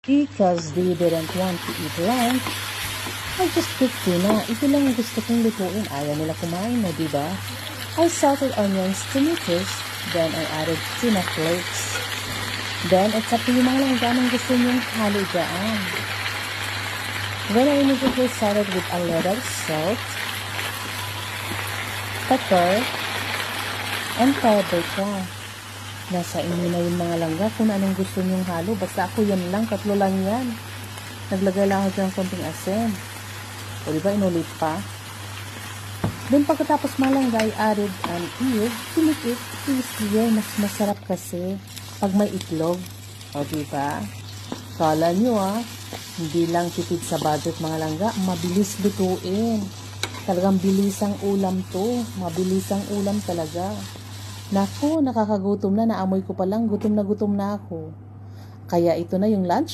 Because they didn't want to eat lunch, I just cooked tuna. Ito lang ang gusto kong lutuin. Ayaw nila kumain na, diba? I salted onions, tomatoes, then I added tuna flakes. Then, it's up to you mga langga anong gusto niyong halo dyan. Then, I immediately started with a little salt, pepper, and paprika. Nasa inyo na yung mga langga kung anong gusto niyong halo. Basta ako yan lang, tatlo lang yan. Naglagay lang ako ng konting asin. O diba, inulit pa. Then pagkatapos mga langga, I added an egg to make it crispier. Mas masarap kasi pag may itlog. O diba? Kala nyo hindi lang tipid sa budget mga langga. Mabilis lutuin. Talagang bilisang ulam to. Mabilisang ulam talaga. Naku, nakakagutom na. Naamoy ko pa lang. Gutom na ako. Kaya ito na yung lunch